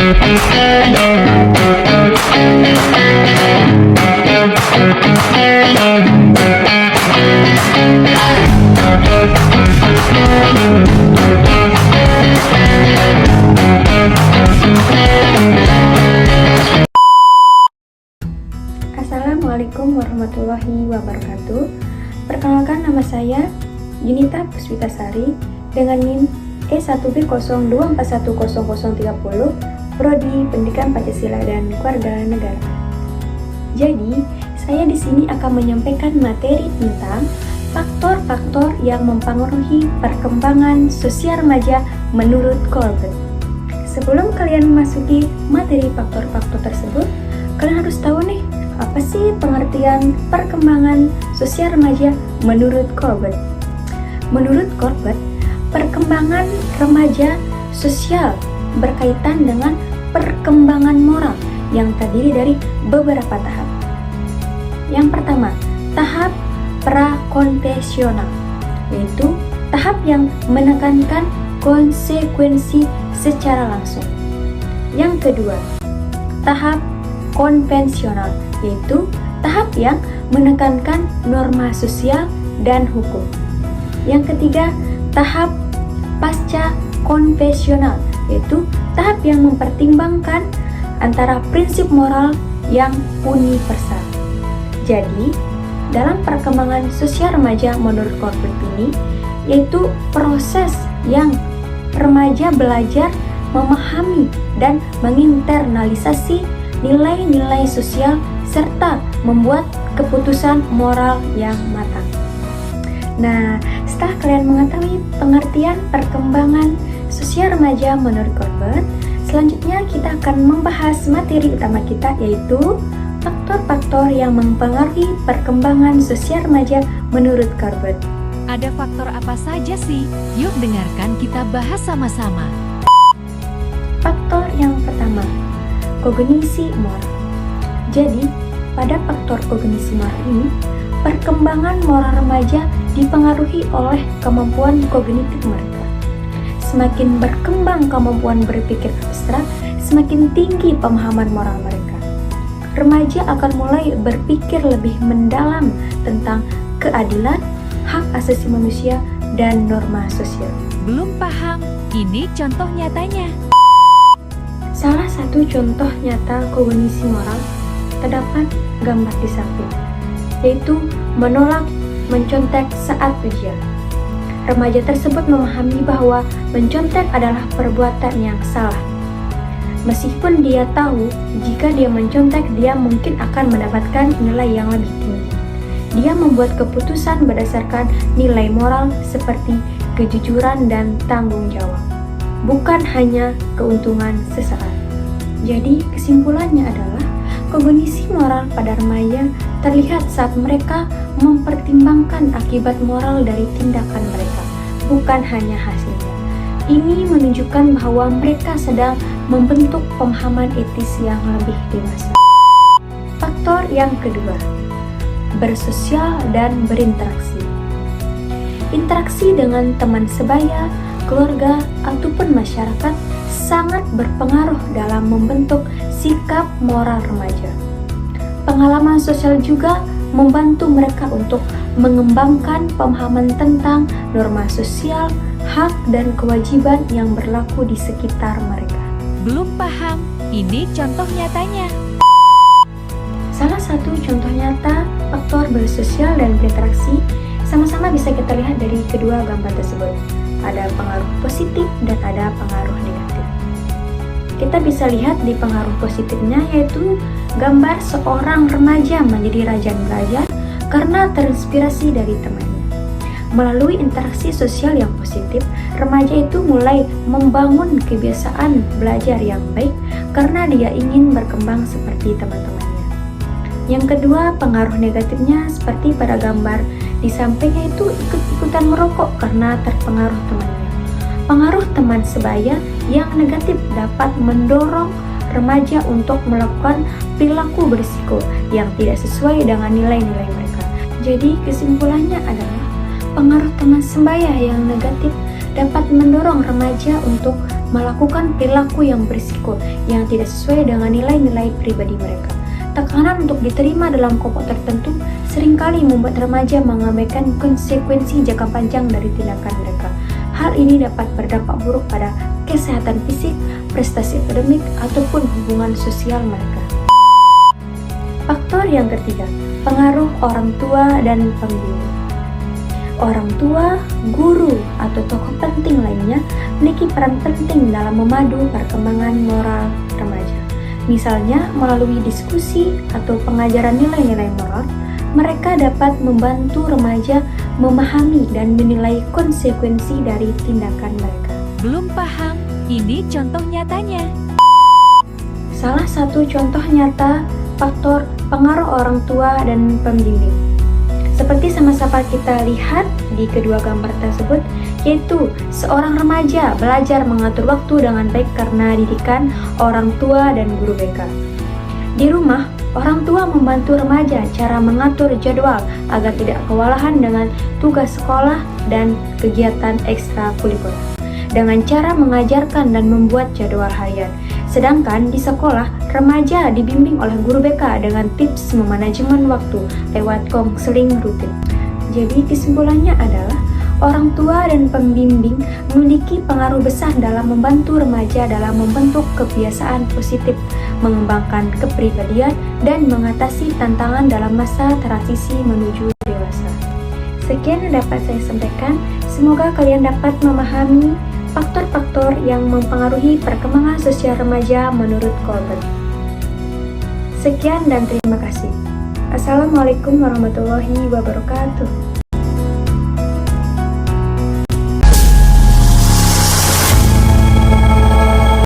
Assalamualaikum warahmatullahi wabarakatuh. Perkenalkan, nama saya Yunita Puspitasari dengan NIM E1B02410030, Prodi Pendidikan Pancasila dan Kewarganegaraan. Jadi, saya di sini akan menyampaikan materi tentang faktor-faktor yang mempengaruhi perkembangan sosial remaja menurut Colbert. Sebelum kalian memasuki materi faktor-faktor tersebut, kalian harus tahu nih, apa sih pengertian perkembangan sosial remaja menurut Colbert? Menurut Colbert, perkembangan remaja sosial berkaitan dengan perkembangan moral yang terdiri dari beberapa tahap. Yang pertama, tahap prakonvensional, yaitu tahap yang menekankan konsekuensi secara langsung. Yang kedua, tahap konvensional, yaitu tahap yang menekankan norma sosial dan hukum. Yang ketiga, tahap pasca konvensional, yaitu tahap yang mempertimbangkan antara prinsip moral yang universal. Jadi, dalam perkembangan sosial remaja menurut Colbert ini, yaitu proses yang remaja belajar memahami dan menginternalisasi nilai-nilai sosial serta membuat keputusan moral yang matang. Nah, setelah kalian mengetahui pengertian perkembangan sosial remaja menurut Colbert, selanjutnya kita akan membahas materi utama kita, yaitu faktor-faktor yang mempengaruhi perkembangan sosial remaja menurut Colbert. Ada faktor apa saja sih? Yuk dengarkan kita bahas sama-sama. Faktor yang pertama, kognisi moral. Jadi, pada faktor kognisi moral ini, perkembangan moral remaja dipengaruhi oleh kemampuan kognitif mereka. Semakin berkembang kemampuan berpikir abstrak, semakin tinggi pemahaman moral mereka. Remaja akan mulai berpikir lebih mendalam tentang keadilan, hak asasi manusia, dan norma sosial. Belum paham? Ini contoh nyatanya. Salah satu contoh nyata kognisi moral terdapat gambar di samping, yaitu menolak mencontek saat ujian. Remaja tersebut memahami bahwa mencontek adalah perbuatan yang salah. Meskipun dia tahu jika dia mencontek, dia mungkin akan mendapatkan nilai yang lebih tinggi. Dia membuat keputusan berdasarkan nilai moral seperti kejujuran dan tanggung jawab, bukan hanya keuntungan sesaat. Jadi kesimpulannya adalah kognisi moral pada remaja terlihat saat mereka mempertimbangkan akibat moral dari tindakan mereka, bukan hanya hasilnya. Ini menunjukkan bahwa mereka sedang membentuk pemahaman etis yang lebih dewasa. Faktor yang kedua, bersosial dan berinteraksi. Interaksi dengan teman sebaya, keluarga, ataupun masyarakat sangat berpengaruh dalam membentuk sikap moral remaja. Pengalaman sosial juga membantu mereka untuk mengembangkan pemahaman tentang norma sosial, hak, dan kewajiban yang berlaku di sekitar mereka. Belum paham? Ini contoh nyatanya. Salah satu contoh nyata faktor bersosial dan berinteraksi sama-sama bisa kita lihat dari kedua gambar tersebut. Ada pengaruh positif dan ada pengaruh negatif. Kita bisa lihat di pengaruh positifnya, yaitu gambar seorang remaja menjadi rajin belajar karena terinspirasi dari temannya. Melalui interaksi sosial yang positif, remaja itu mulai membangun kebiasaan belajar yang baik karena dia ingin berkembang seperti teman-temannya. Yang kedua, pengaruh negatifnya seperti pada gambar di sampingnya, itu ikut-ikutan merokok karena terpengaruh temannya. Pengaruh teman sebaya yang negatif dapat mendorong remaja untuk melakukan perilaku berisiko yang tidak sesuai dengan nilai-nilai mereka. Jadi kesimpulannya adalah pengaruh teman sebaya yang negatif dapat mendorong remaja untuk melakukan perilaku yang berisiko yang tidak sesuai dengan nilai-nilai pribadi mereka. Tekanan untuk diterima dalam kelompok tertentu seringkali membuat remaja mengabaikan konsekuensi jangka panjang dari tindakan mereka. Hal ini dapat berdampak buruk pada kesehatan fisik, prestasi akademik, ataupun hubungan sosial mereka. Faktor yang ketiga, pengaruh orang tua dan pembimbing. Orang tua, guru, atau tokoh penting lainnya memiliki peran penting dalam memadu perkembangan moral remaja. Misalnya, melalui diskusi atau pengajaran nilai-nilai moral, mereka dapat membantu remaja memahami dan menilai konsekuensi dari tindakan mereka. Belum paham? Ini contoh nyatanya. Salah satu contoh nyata faktor pengaruh orang tua dan pembimbing. Seperti sama-sama kita lihat di kedua gambar tersebut, yaitu seorang remaja belajar mengatur waktu dengan baik karena didikan orang tua dan guru BK. Di rumah, orang tua membantu remaja cara mengatur jadwal agar tidak kewalahan dengan tugas sekolah dan kegiatan ekstrakurikuler, dengan cara mengajarkan dan membuat jadwal harian. Sedangkan di sekolah, remaja dibimbing oleh guru BK dengan tips memanajemen waktu lewat konseling rutin. Jadi kesimpulannya adalah orang tua dan pembimbing memiliki pengaruh besar dalam membantu remaja dalam membentuk kebiasaan positif, mengembangkan kepribadian, dan mengatasi tantangan dalam masa transisi menuju dewasa. Sekian yang dapat saya sampaikan. Semoga kalian dapat memahami faktor-faktor yang mempengaruhi perkembangan sosial remaja menurut Colbert. Sekian dan terima kasih. Assalamualaikum warahmatullahi wabarakatuh.